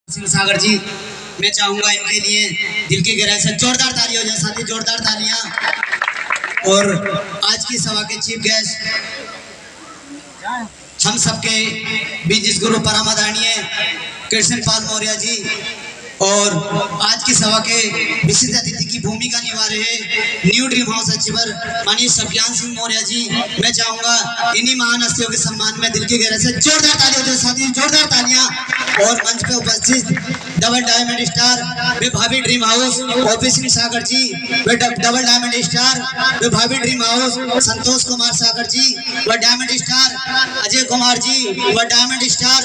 सागर जी, मैं चाहूंगा इनके लिए दिल की गहराई से जोरदार तालियां हो जाए साथी, जोरदार तालियां। और आज की सभा के चीफ गेस्ट हम सबके बीच जिस गुरु परम आदरणीय कृष्ण पाल मौर्य जी और आज की सभा के विशिष्ट अतिथि की भूमिका निभा रहे न्यू ड्रीम हाउस अचीवर माननीय सफियान सिंह मौर्य जी, मैं चाहूंगा इन्हीं महान हस्तियों के सम्मान में दिल की गहराई से जोरदार तालियां हो जाए साथी, जोरदार तालियां। और मंच पे उपस्थित डबल डायमंड स्टार वे भाभी dream house OP Singh Sagar जी, वे डबल डायमंड स्टार वे भाभी ड्रीम हाउस संतोष कुमार सागर जी, व डायमंड स्टार अजय कुमार जी, व डायमंड स्टार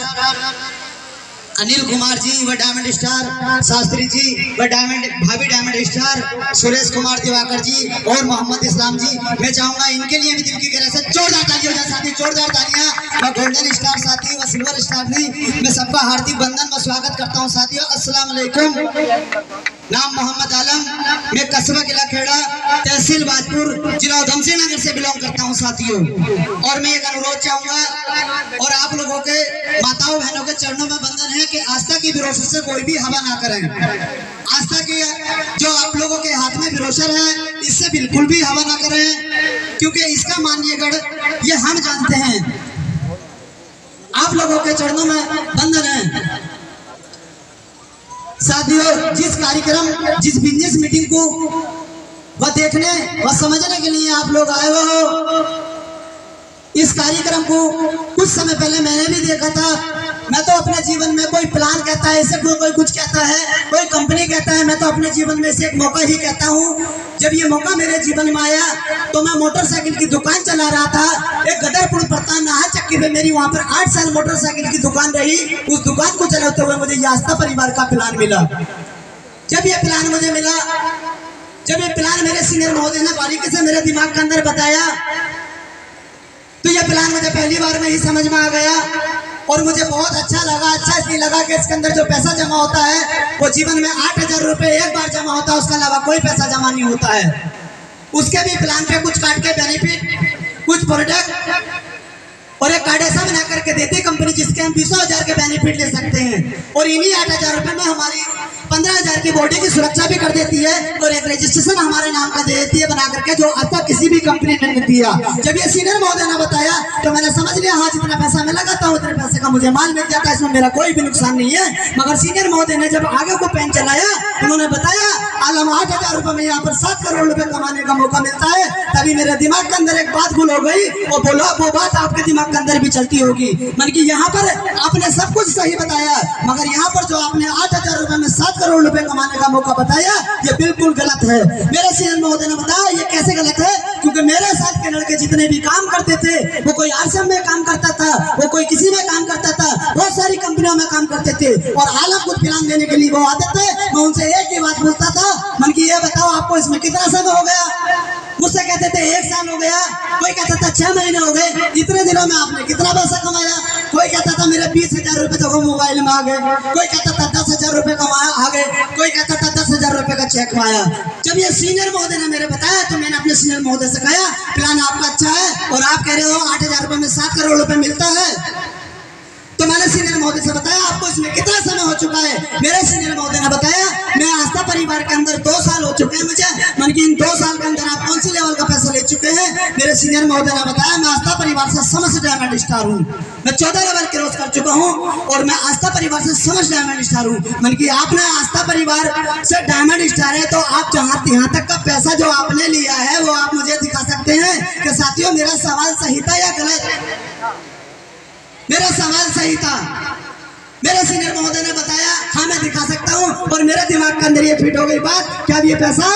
अनिल कुमार जी, व डायमंड स्टार शास्त्री जी, व भाभी डायमंड स्टार सुरेश कुमार दिवाकर जी और मोहम्मद इस्लाम जी, मैं चाहूंगा इनके लिए भी दिल की गहराई से जोरदार तालियां हो जाए साथी, जोरदार तालियां। व गोल्डन स्टार साथी व सिल्वर स्टार जी, मैं सबका हार्दिक बंधन व स्वागत करता हूं साथियों। अस्सलाम वालेकुम। नाम मोहम्मद आलम, मैं कस्बा किला खेड़ा तहसील बाजपुर जिला उधमसिंह नगर से बिलोंग करता हूं साथियों। और मैं एक अनुरोध चाहूंगा और आप लोगों के माताओं बहनों के चरणों में बंधन है कि आस्था की बिरोशर से कोई भी हवा ना करें। आस्था की जो आप लोगों के हाथ में बिरोशर है इससे बिल्कुल भी हवा ना करें, क्योंकि इसका मान्यगढ़ ये हम जानते हैं। आप लोगों के चरणों में बंधन है साथियों। जिस कार्यक्रम जिस बिजनेस मीटिंग को वह देखने व समझने के लिए आप लोग आए हो, इस कार्यक्रम को कुछ समय पहले मैंने भी देखा था। मैं तो अपने जीवन में कोई प्लान कहता है इसे कोई कुछ कहता है, कोई कंपनी कहता है, मैं तो अपने जीवन में से एक मौका ही कहता हूँ। जब ये मौका मेरे जीवन में आया तो मैं मोटरसाइकिल की दुकान चला रहा था। एक गदरपुर पड़ता नाहा चक्की में मेरी वहाँ पर 8 साल मोटरसाइकिल की दुकान रही। उस दुकान को चलाते हुए मुझे आस्था परिवार का प्लान मिला। जब ये प्लान मुझे मिला, जब ये प्लान मेरे सीनियर महोदय ने बारीकी से मेरे दिमाग के अंदर बताया, तो ये प्लान मुझे पहली बार में ही समझ में आ गया और मुझे बहुत अच्छा लगा। अच्छा इसलिए लगा कि इसके अंदर जो पैसा जमा होता है वो जीवन में 8,000 रुपये एक बार जमा होता है, उसके अलावा कोई पैसा जमा नहीं होता है। उसके भी प्लान पे कुछ काट के बेनिफिट, कुछ प्रोडक्ट और एक कार्ड ऐसा बना करके देती कंपनी जिसके हम 20,000 के बेनिफिट ले सकते हैं। और इन्हीं 8,000 रुपये में हमारी 15,000 की बॉडी की सुरक्षा भी कर देती है और एक रजिस्ट्रेशन हमारे नाम का दे देती है बना करके, जो अब तक किसी भी कंपनी ने नहीं दिया। जब ये सीनियर महोदय ने बताया तो मैंने समझ लिया हाँ जितना पैसा मैं लगाता हूँ उतने पैसे का मुझे माल मिल जाता है, इसमें मेरा कोई भी नुकसान नहीं है। मगर सीनियर महोदय ने जब आगे को पेन चलाया उन्होंने बताया आलम 8,000 रुपये में यहाँ पर 7 करोड़ रुपए कमाने का मौका मिलता है। तभी मेरे दिमाग के अंदर एक बात गुल हो गई और बोला वो बात आपके दिमाग के अंदर भी चलती होगी। मतलब कि यहाँ पर आपने सब कुछ सही बताया, मगर यहाँ पर जो आपने 8,000 रुपये में 7 करोड़ रुपए कमाने का मौका बताया ये बिल्कुल गलत है। मेरे सीनियर महोदय ने बताया ये कैसे गलत है, क्योंकि मेरे साथ के लड़के जितने भी काम करते थे वो कोई आरसीएम में काम करता था, वो कोई किसी में काम करता था, बहुत सारी कंपनियों में काम करते थे और आलम को प्लान देने के लिए वो आते थे। मैं उनसे एक ही बात पूछता था, मन की ये बताओ आपको इसमें कितना समय हो गया? मुझसे कहते थे 1 साल हो गया, कोई कहता था 6 महीने हो गए। इतने दिनों में आपने कितना पैसा कमाया? कोई कहता था मेरे 20,000 रुपए तो वो मोबाइल में आ गए, कोई कहता था 10,000 रुपए कमाया आ गए, कोई कहता था 10,000 रुपए का चेक आया। जब ये सीनियर महोदय ने मेरे बताया तो मैंने अपने सीनियर महोदय से कहा प्लान आपका अच्छा है और आप कह रहे हो 8,000 रुपए में 7 करोड़ रुपए मिलता है। तो मैंने सीनियर महोदय से बताया आपको इसमें कितना समय हो चुका है? मेरे सीनियर महोदय ने बताया मैं आस्था परिवार के अंदर 2 साल हो चुके हैं मुझे। मन की इन 2 साल के अंदर आप कौन सी लेवल का पैसा ले चुके हैं? मेरे सीनियर महोदय ने बताया मैं आस्था परिवार से समझ डायमंड स्टार हूँ, मैं 14 लेवल क्रॉस कर चुका हूँ और मैं आस्था परिवार से समझ डायमंड स्टार हूँ। मन की आपने आस्था परिवार से डायमंड स्टार है तो आप यहाँ तक का पैसा जो आपने लिया है वो आप मुझे दिखा सकते हैं कि साथियों मेरा सवाल सही था या गलत? मेरा सवाल सही था। मेरे सीनियर महोदय ने बताया हाँ मैं दिखा सकता हूँ और मेरे दिमाग के अंदर ये फिट हो गई बात कि अब ये पैसा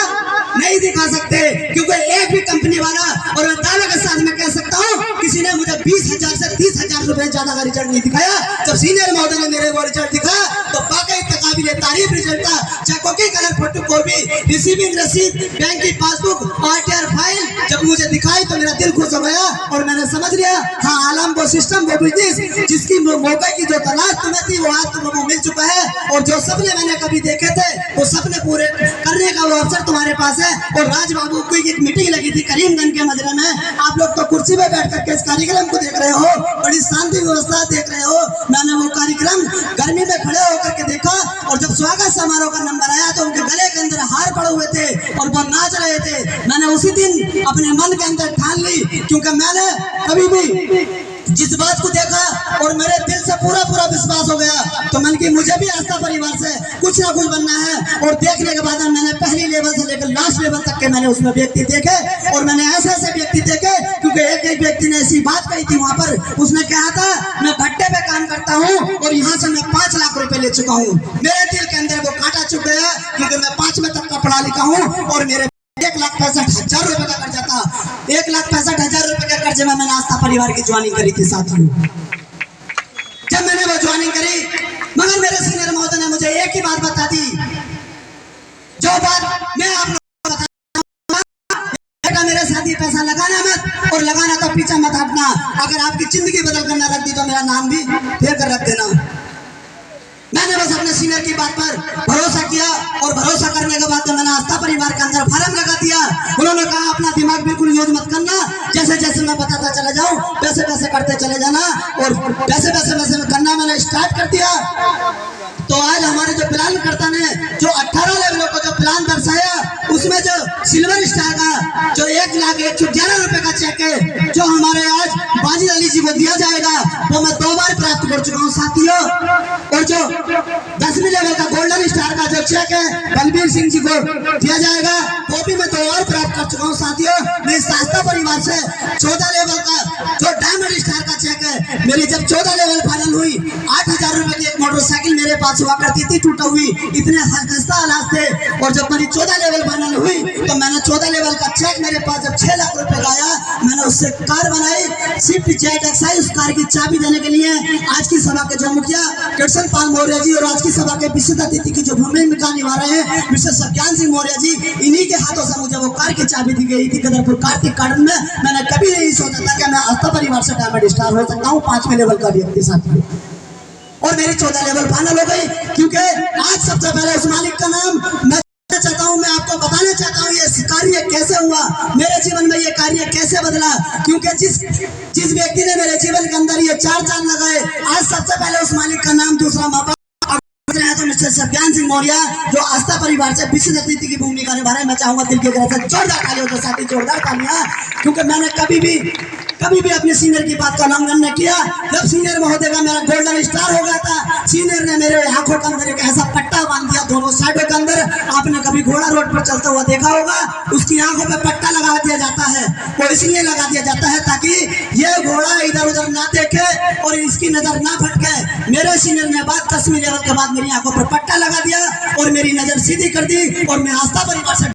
नहीं दिखा सकते, क्योंकि एक भी कंपनी वाला और मैं दावे के साथ में कह सकता हूँ किसी ने मुझे 20,000 से 30,000 रुपए ज्यादा का रिजल्ट नहीं दिखाया। जब सीनियर महोदय ने मेरे वो रिजल्ट दिखाया तो वाकई काबिल तारीफ रिजल्ट था। चेकों की कलर फोटो कॉपी, रिसीविंग रसीद, बैंक की पासबुक, आरटीआर फाइल जब मुझे दिखाई तो मेरा दिल खुश हो गया और मैंने समझ लिया हाँ आलम वो सिस्टम वो बिजनेस जिसकी मौके की जो तलाश तुम्हें थी वो आज तुम्हें मिल चुका है और जो सपने मैंने कभी देखे थे वो सपने पूरे करने का वो अवसर तुम्हारे पास है। और राज बाबू की एक मीटिंग लगी थी करीमगंज के मजरे में, आप लोग तो कुर्सी पे बैठ करके इस कार्यक्रम को देख रहे हो, बड़ी शांति व्यवस्था देख रहे हो। मैंने वो कार्यक्रम गर्मी में खड़े होकर के देखा स्वागत समारोह का नंबर आया तो उनके गले के अंदर हार पड़े हुए थे और वो नाच रहे थे। मैंने उसी दिन अपने मन के अंदर ठान ली, क्योंकि मैंने कभी भी जिस बात को देखा और मेरे दिल से पूरा पूरा विश्वास हो गया, तो मन की मुझे भी आस्था परिवार से कुछ ना कुछ बनना है। और देखने के बाद मैंने पहली लेवल से लेकर लास्ट लेवल तक के मैंने उसमें व्यक्ति देखे, और मैंने ऐसे ऐसे व्यक्ति देखे, क्योंकि एक एक व्यक्ति ने ऐसी बात कही थी वहां पर। उसने कहा था मैं भट्टे पे काम करता हूँ और यहाँ से मैं 5 लाख रुपए ले चुका हूँ। मेरे दिल के अंदर वो कांटा चुभ गया, क्योंकि मैं 5वीं तक का पढ़ा लिखा हूँ और मेरे 1,65,000 रुपए का कर्जा था। 1,65,000 रुपए के कर्जे में मैंने आस्था परिवार की ज्वाइनिंग करी थी साथियों। जब मैंने वो ज्वाइनिंग करी, मगर मेरे सीनियर महोदय ने मुझे एक ही बात बता दी, जो बात मैं आप लोगों को बताऊंगा, बेटा मेरे साथ ये पैसा लगाना मत, और लगाना तो पीछे मत हटना। अगर आपकी जिंदगी बदल कर न रख दी तो मेरा नाम भी फेर कर रख देना। मैंने बस अपने सीनियर की बात पर भरोसा किया, और भरोसा करने के बाद मैंने आस्था परिवार के अंदर फॉर्म लगा दिया। उन्होंने कहा अपना दिमाग बिल्कुल यूज मत करना, जैसे जैसे मैं बताता चला जाऊं वैसे वैसे करते चले जाना, और वैसे वैसे वैसे करना मैंने स्टार्ट कर दिया। तो आज हमारे जो प्लान करता ने जो 18 लेवलों को जो प्लान दर्शाया, उसमें जो सिल्वर स्टार का जो 1,11,000 रुपए का चेक है जो हमारे आज बाजी अली जी को दिया जाएगा, वो मैं 2 बार प्राप्त कर चुका हूँ साथियों। और जो 10वीं लेवल का गोल्डन स्टार का जो चेक है बलबीर सिंह जी को दिया जाएगा, वो भी मैं 2 बार प्राप्त कर चुका हूँ साथियों। मैं इस आस्था परिवार से 14 लेवल का जो डायमंड स्टार का चेक है, मेरी जब 14 लेवल फाइनल हुई, 8,000 रुपए की एक मोटरसाइकिल मेरे पास हुआ करती थी, टूटा हुई, इतने खस्ता हालात थे। और जब मेरी 14 लेवल फाइनल हुई तो मैंने 14 लेवल का चेक मेरे पास जब 6 लाख रुपए का आया, मैंने उससे कार बनाई, स्विफ्ट जेट एक्साइज। उस कार की चाबी देने के लिए आज की सभा के जो मुखिया कृष्ण पाल मौर्य जी, और आज की सभा के विशिष्ट अतिथि की जो भूमिका निभा रहे हैं मिस्टर सज्ञान सिंह मौर्य जी, इन्हीं के हाथों से मुझे वो कार की चाबी दी गई थी कदरपुर कार्तिक गार्डन में। मैंने कभी नहीं सोचा था कि मैं आस्था परिवार से डायमंड स्टार हो सकता हूँ, 5वें लेवल का व्यक्ति साथी। और मेरी 14 लेवल फाइनल हो गई, क्योंकि आज सबसे पहले उस मालिक का नाम मैं चाहता हूं, मैं आपको बताना चाहता हूं ये कार्य कैसे हुआ, मेरे जीवन में ये कार्य कैसे बदला। क्योंकि जिस व्यक्ति ने मेरे जीवन के अंदर ये 4 चांद लगाए, आज सबसे पहले उस मालिक का नाम दूसरा मौका तो मिस्टर सज्ञान सिंह मौर्य, जो आस्था परिवार से विशिष्ट अतिथि की भूमिका निभा रहे हैं। मैं चाहूंगा दिल की तरफ से जोरदार तालियों के साथ ही जोरदार तालियां, क्योंकि मैंने कभी भी अपने सीनियर की बात का उल्लंघन नहीं किया। जब सीनियर महोदय का मेरा गोल्डन स्टार हो गया था, सीनियर ने मेरे आंखों के अंदर एक ऐसा पट्टा बांध दिया दोनों साइडों के अंदर। आपने कभी घोड़ा रोड पर चलता हुआ देखा होगा, उसकी आंखों पे पट्टा लगा दिया जाता है, वो इसलिए लगा दिया जाता है ताकि ये घोड़ा इधर उधर ना देखे और इसकी नजर ना भटके। मेरे सीनियर ने बात 10वीं लेवल के बाद मेरी आंखों पर पट्टा लगा दिया और मेरी नजर सीधी कर दी, और मैं आस्था परिवार से